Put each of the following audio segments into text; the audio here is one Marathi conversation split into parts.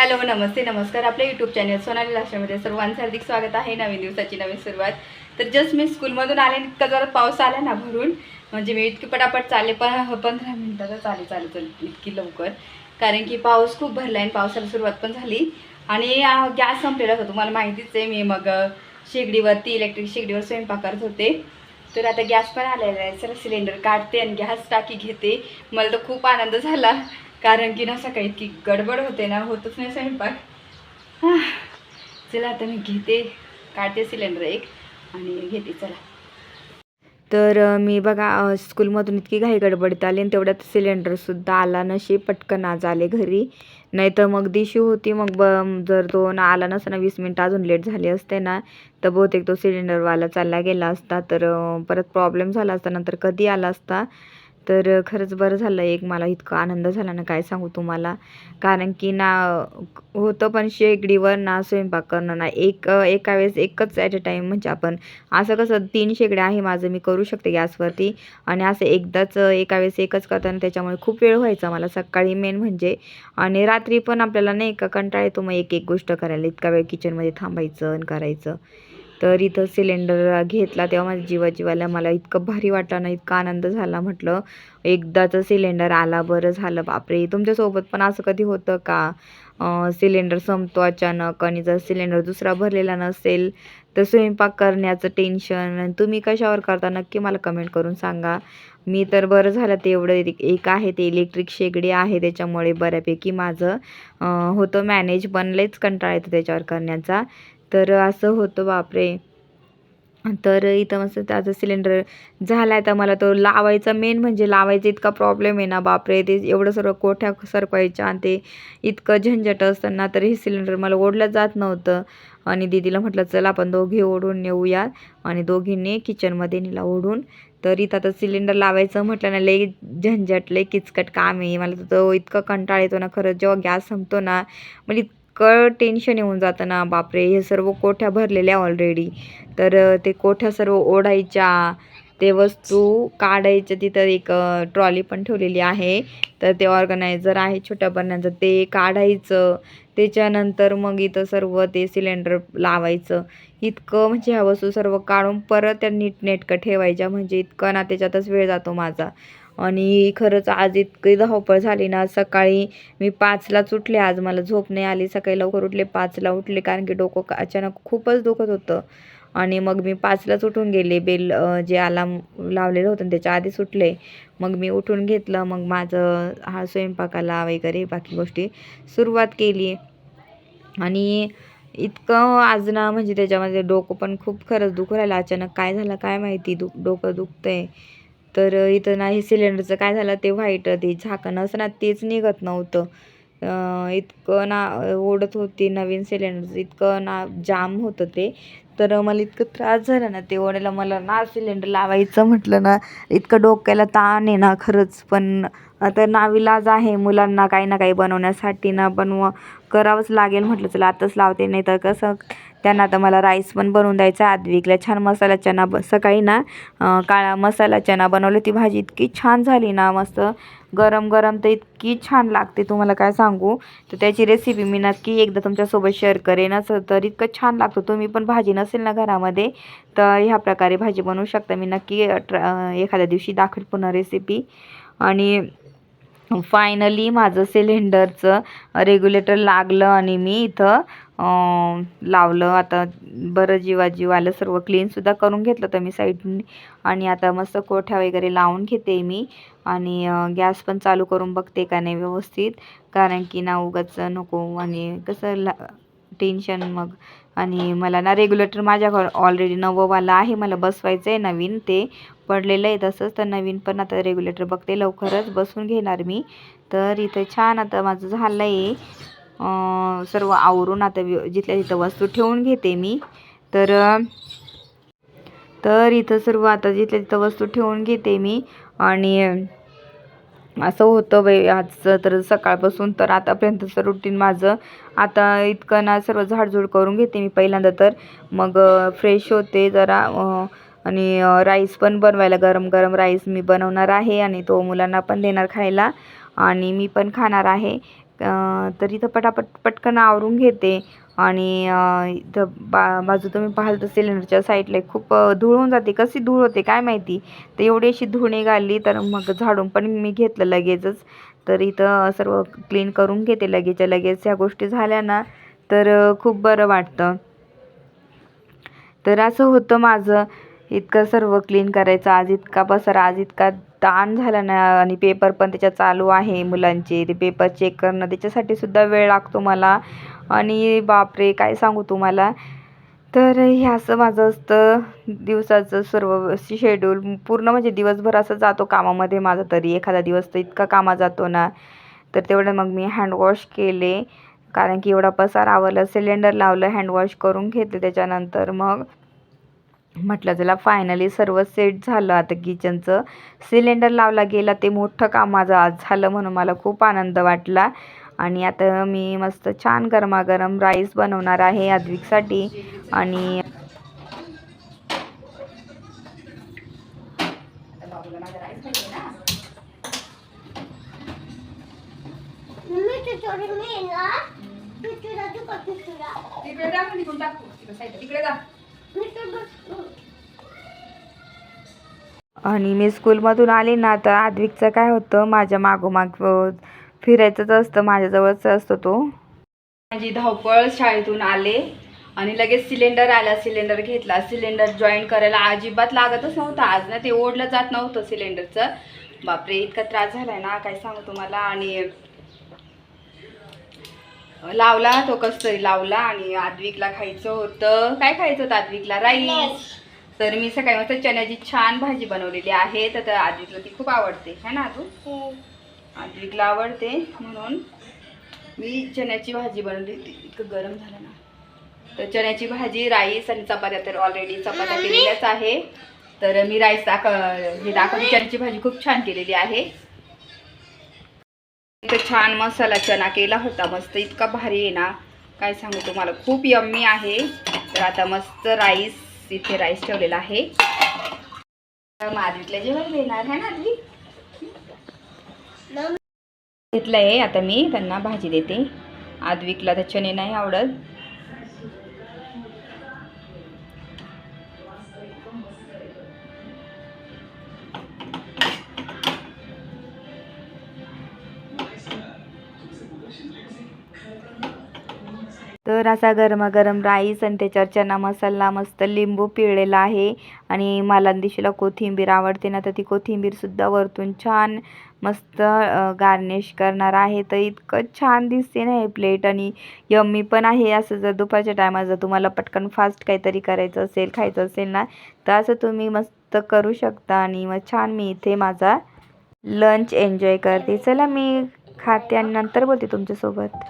हॅलो नमस्ते नमस्कार. आपल्या यूट्यूब चॅनल सोनाली लाशामध्ये सर्वांचं हार्दिक स्वागत आहे. नवीन दिवसाची नवीन सुरुवात. तर जस्ट मी स्कूलमधून आले, इतका जोरात पाऊस आला ना भरून, म्हणजे मी इतकी पटापट चालले 15 मिनिटाचा चालू इतकी लवकर, कारण की पाऊस खूप भरला आहे. पावसाला सुरुवात पण झाली आणि गॅस संपलेला होता, तुम्हाला माहितीच आहे. मी मग शेगडीवरती इलेक्ट्रिक शेगडीवर स्वयंपाक करत होते. तर आता गॅस पण आलेला आहे. चला सिलेंडर काढते आणि गॅस टाकी घेते. मला तर खूप आनंद झाला, कारण की ना सकाळी इतकी गडबड होते ना, होतच नाही स्वयंपाक. चला आता मी घेते, काढते सिलेंडर एक आणि घेते. चला तर मी बघा स्कूलमधून इतकी घाई गडबडीत आली आणि तेवढ्यात सिलेंडरसुद्धा आला. नशीब पटकन आज आले घरी, नाही तर मग दिशी होती. मग जर तो ना आला नसता ना, 20 मिनटं अजून लेट झाले असते ना, तर बहुतेक तो सिलेंडरवाला चालला गेला असता. तर परत प्रॉब्लेम झाला असता, नंतर कधी आला असता. तर खरंच बरं झालं. एक मला इतका आनंद झाला ना, काय सांगू तुम्हाला. कारण की ना होतं पण शेगडीवर ना स्वयंपाक करणं ना, एका वेळेस एकच ॲट अ टाईम, म्हणजे आपण असं कसं 3 शेगड्या आहे माझं, मी करू शकते गॅसवरती. आणि असं एकदाच एका वेळेस एकच करताना त्याच्यामुळे खूप वेळ व्हायचा मला सकाळी मेन म्हणजे. आणि रात्री पण आपल्याला नाही का कंटाळा येतो मग एक एक गोष्ट करायला, इतका वेळ किचनमध्ये थांबायचं आणि करायचं. तर इथं सिलेंडर घेतला तेव्हा माझ्या जीवाला मला इतकं भारी वाटलं ना, इतका आनंद झाला. म्हटलं एकदाचं सिलेंडर आला, बरं झालं. बापरे, तुमच्यासोबत पण असं कधी होतं का सिलेंडर संपतो अचानक, आणि जर सिलेंडर दुसरा भरलेला नसेल तर स्वयंपाक करण्याचं टेन्शन, तुम्ही कशावर करता नक्की मला कमेंट करून सांगा. मी तर बरं झालं ते एवढं एक आहे ते इलेक्ट्रिक शेगडी आहे, त्याच्यामुळे बऱ्यापैकी माझं होतं मॅनेज. पण लयच कंटाळा येतो त्याच्यावर करण्याचा. तर असं होतं बापरे. तर इथं मस्त त्याचा सिलेंडर झाला आहे. तर मला तो लावायचा, मेन म्हणजे लावायचा इतका प्रॉब्लेम आहे ना बापरे, ते एवढं सर्व कोठ्या सरकवायच्या आणि ते इतकं झंझट असताना तर हे सिलेंडर मला ओढलं जात नव्हतं. आणि दीदीला म्हटलं चला आपण दोघी ओढून नेऊया, आणि दोघींनी किचनमध्ये नेला ओढून. तर इथं आता सिलेंडर लावायचं म्हटलं ना, लई झंझट, लई किचकट काम आहे. मला तर तो इतका कंटाळा येतो ना खरंच, जेव्हा गॅस संपतो ना, म्हणजे इतकं टेन्शन येऊन जातं ना बापरे. हे सर्व कोठ्या भरलेल्या ऑलरेडी, तर ते कोठ्या सर्व ओढायच्या, ते वस्तू काढायच्या. तिथं एक ट्रॉली पण ठेवलेली आहे, तर ते ऑर्गनायझर आहे छोट्या बरण्यांचं, ते काढायचं. त्याच्यानंतर मग इथं सर्व ते सिलेंडर लावायचं. इतकं म्हणजे ह्या वस्तू सर्व काढून परत त्या नीटनेटकं ठेवायच्या, म्हणजे इतकं ना त्याच्यातच वेळ जातो माझा. आणि खरंच आज इतकी धावपळ झाली ना. सकाळी मी 5लाच उठले, आज मला झोप नाही आली. सकाळी लवकर उठले, 5ला उठले, कारण की डोकं अचानक खूपच दुखत होतं. आणि मग मी 5लाच उठून गेले. जे अलार्म लावलेलं होतं त्याच्या आधीच उठले. मग मी उठून घेतलं, मग माझं हा स्वयंपाकाला वगैरे बाकी गोष्टी सुरुवात केली. आणि इतकं आज ना म्हणजे त्याच्यामध्ये डोकं पण खूप खरंच दुखू राहिलं. अचानक काय झालं काय माहिती, डोकं दुखतंय. तर इथं ना हे सिलेंडरचं काय झालं, ते व्हाईट ते झाकण असं ना, तेच निघत नव्हतं. इतकं ना ओढत होती नवीन सिलेंडरचं, इतकं ना जाम होतं ते. तर मला इतकं त्रास झाला ना ते ओढायला. मला ना सिलेंडर लावायचं म्हटलं ना, इतकं डोक्याला ताण आहे ना खरंच. पण आता नाविलाज आहे, मुलांना काही ना काही बनवण्यासाठी ना करावंच लागेल. म्हटलं चला आताच लावते, नाही तर कसं त्यांना. आता मला राईस पण बनवून द्यायचा. आद्विकला छान मसाला चना सकाळी ना काळा मसाला चना बनवली. ती भाजी इतकी छान झाली ना, मस्त गरम गरम, तर इतकी छान लागते तुम्हाला काय सांगू. तर त्याची रेसिपी मी नक्की एकदा तुमच्यासोबत शेअर करेनच. तर इतकं छान लागतं. तुम्ही पण भाजी नसेल ना घरामध्ये, तर ह्या प्रकारे भाजी बनवू शकता. मी नक्की एखाद्या दिवशी दाखवेल पुन्हा रेसिपी. आणि फायनली माझं सिलेंडरचं रेग्युलेटर लागलं आणि मी इथं लावलं. आता बरं जीव आलं. सर्व क्लीनसुद्धा करून घेतलं तर मी साईडने. आणि आता मस्त कोठ्या वगैरे लावून घेते मी. आणि गॅस पण चालू करून बघते का नाही व्यवस्थित, कारण की ना उगाच नको, आणि कसं टेन्शन मग. आणि मला ना रेग्युलेटर माझ्याकडं ऑलरेडी नवंवाला आहे, मला बसवायचं आहे नवीन, ते पडलेलं आहे तसंच. तर नवीन पण आता रेग्युलेटर बघते, लवकरच बसून घेणार मी. तर इथं छान आता माझं झालं आहे सर्व आवरून. आता जिथल्या तिथं वस्तू ठेवून घेते मी. तर इथं सर्व आता जिथल्या तिथं वस्तू ठेवून घेते मी. आणि असं होतं बाई आजचं तर सकाळपासून तर आतापर्यंतचं रुटीन माझं. आता इतकं ना सर्व झाडझूड करून घेते मी पहिल्यांदा, तर मग फ्रेश होते जरा. आणि राईस पण बनवायला, गरम गरम राईस मी बनवणार आहे, आणि तो मुलांना पण देणार खायला, आणि मी पण खाणार आहे. तर इथं पटापट पटकन आवरून घेते. आणि इथं बाजू तुम्ही पाहाल तर सिलेंडरच्या साईडला खूप धूळ होऊन जाते. कशी धूळ होते काय माहिती. तर एवढी अशी धूळ निघाली तर मग झाडून पण मी घेतलं लगेचच. तर इथं सर्व क्लीन करून घेते लगेचच्या लगेच. ह्या गोष्टी झाल्या ना तर खूप बरं वाटतं. तर असं होतं माझं. इतकं सर्व क्लीन करायचं, आज इतका पसारा, आज इतका ताण झाला ना. आणि पेपर पण त्याच्यात चालू आहे मुलांचे. ते पेपर चेक करणं त्याच्यासाठी सुद्धा वेळ लागतो मला. आणि बापरे काय सांगू तुम्हाला. तर हे असं माझं असतं दिवसाचं सर्व शेड्यूल. पूर्ण म्हणजे दिवसभर असं जातो कामामध्ये माझा. तरी एखादा दिवस तर इतका कामात जातो ना. तर तेवढं मग मी हँडवॉश केले, कारण की एवढा पसारा आवरला. सिलेंडर लावलं, हँडवॉश करून घेतले. त्याच्यानंतर मग म्हटलं चला फायनली सर्व सेट झालं आता किचनचं. सिलेंडर लावला गेला ते मोठं काम माझं आज झालं, म्हणून मला खूप आनंद वाटला. आणि आता मी मस्त छान गरमागरम राईस बनवणार आहे आद्विकसाठी. आणि आणि मी स्कूलमधून आले ना तर आद्विकचं काय होतं, माझ्या मागोमाग फिरायचंच असतं, माझ्याजवळच असतो तो. माझी धावपळ, शाळेतून आले आणि लगेच सिलेंडर आला. सिलेंडर घेतला. सिलेंडर जॉईन करायला अजिबात लागतच नव्हतं आज ना. ते ओढलं जात नव्हतं सिलेंडरचं. बापरे इतका त्रास झालाय ना काय सांगू तुम्हाला. आणि लावला तो कसतरी लावला. आणि आद्विकला खायचं होतं. काय खायचं होतं आद्विकला? राईस. तर मी सकाळी मस्त चण्याची छान भाजी बनवलेली आहे. तर आद्विकला ती खूप आवडते है ना. आद्विकला आवडते म्हणून मी चण्याची भाजी बनवली. इतकं गरम झालं ना. तर चण्याची भाजी, राईस आणि चपात्या. तर ऑलरेडी चपात्या केलेल्याच आहे. तर मी राईस दाखवते. चण्याची भाजी खूप छान केलेली आहे. इथं छान मसाला चना केला होता मस्त. इतका भारी आहे ना काय सांगू तुम्हाला. खूप यम्मी आहे. तर आता मस्त राईस, इथे राईस ठेवलेला आहे. आद्विकला जेवण देणार आहे ना. आद्विक घेतलंय. आता मी त्यांना भाजी देते. आद्विकला तर चणे नाही आवडत. तर असा गरमागरम राईस आणि त्याच्यावर चना मसाला, मस्त लिंबू पिळलेला आहे. आणि मला दिशेला कोथिंबीर आवडते ना, तर ती कोथिंबीरसुद्धा वरतून छान मस्त गार्निश करणार आहे. तर इतकं छान दिसते ना हे प्लेट. आणि यम्मी पण आहे. असं जर दुपारच्या टायमात जर तुम्हाला पटकन फास्ट काहीतरी करायचं असेल, खायचं असेल ना, तर असं तुम्ही मस्त करू शकता. आणि मग छान मी इथे माझा लंच एन्जॉय करते. चला मी खाते आणि नंतर बोलते तुमच्यासोबत.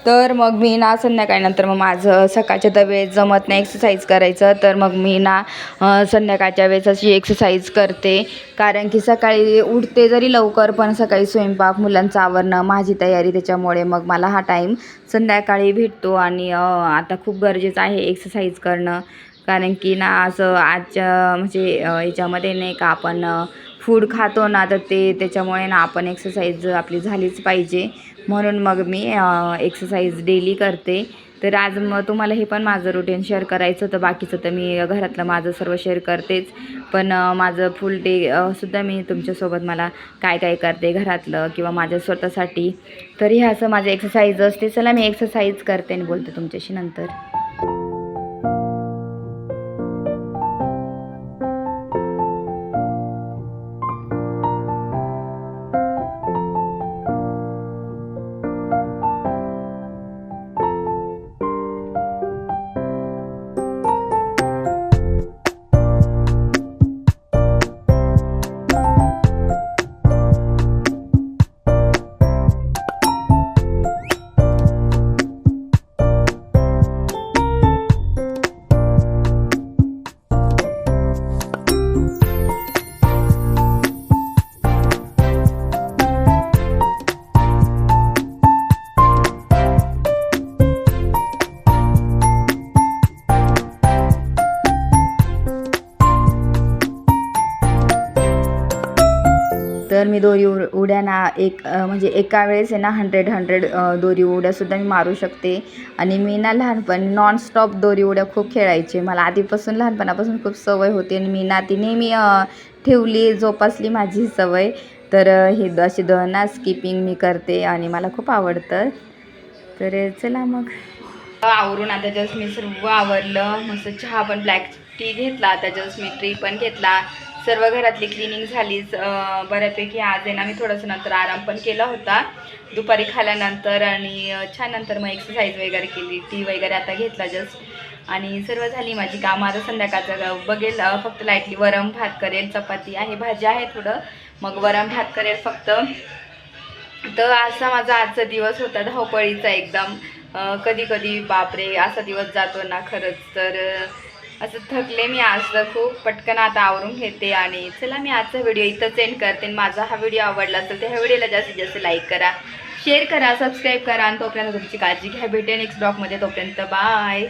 तर मग मी ना संध्याकाळनंतर मग माझं सकाळच्या तर वेळेस जमत नाही एक्सरसाइज करायचं. तर मग मी ना संध्याकाळच्या वेळेस अशी एक्सरसाइज करते. कारण की सकाळी उठते जरी लवकर, पण सकाळी स्वयंपाक, मुलांचं आवरणं, माझी तयारी, त्याच्यामुळे मग मला हा टाईम संध्याकाळी भेटतो. आणि आता खूप गरजेचं आहे एक्सरसाइज करणं. कारण की ना असं आजच्या म्हणजे याच्यामध्ये नाही का आपण फूड खातो ना, तर त्याच्यामुळे ना आपण एक्सरसाइज आपली झालीच पाहिजे. म्हणून मग मी एक्सरसाइज डेली करते. तर आज मग तुम्हाला हे पण माझं रुटीन शेअर करायचं होतं. बाकीचं तर मी घरातलं माझं सर्व शेअर करतेच, पण माझं फुल डे सुद्धा मी तुमच्यासोबत मला काय काय करते घरातलं किंवा माझ्या स्वतःसाठी. तर हे असं माझं एक्सरसाइज असते. चला मी एक्सरसाइज करते आणि बोलते तुमच्याशी नंतर. तर मी दोरी उड्या ना म्हणजे एका वेळेस आहे ना 100 दोरी उड्यासुद्धा मी मारू शकते. आणि मी ना लहानपणी नॉनस्टॉप दोरी उड्या खूप खेळायचे. मला आधीपासून लहानपणापासून खूप सवय होती आणि मी ना ती नेहमी ठेवली, जोपासली माझी सवय. तर हे अशी ना स्किपिंग मी करते आणि मला खूप आवडतं. तर चला मग आवरून आता जस्ट मी सर्व आवरलं. मस्त चहा पण ब्लॅक टी घेतला, त्याच्यात मी ट्री पण घेतला. सर्व घरातली क्लिनिंग झालीच बऱ्यापैकी. आज आहे ना मी थोडंसं नंतर आराम पण केला होता दुपारी खाल्यानंतर आणि छान नंतर मग एक्सरसाइज वगैरे केली, टी वगैरे आता घेतला जस्ट आणि सर्व झाली माझी कामं. आता संध्याकाळचं बघेल, फक्त लाईटली वरम भात करेल, चपाती आहे, भाजी आहे थोडं, मग वरम भात करेल फक्त. तर असा माझा आजचा दिवस होता धावपळीचा एकदम. कधी कधी बापरे असा दिवस जातो ना खरंच. तर असं थकले मी आज तर खूप. पटकन आता आवरून घेते आणि चला मी आजचा व्हिडिओ इथंच एंड करते. माझा हा व्हिडिओ आवडला असेल तर ह्या व्हिडिओला जास्तीत जास्त लाईक करा, शेअर करा, सबस्क्राईब करा आणि तोपर्यंत तुमची काळजी घ्या. भेटेन नेक्स्ट ब्लॉगमध्ये. तोपर्यंत बाय.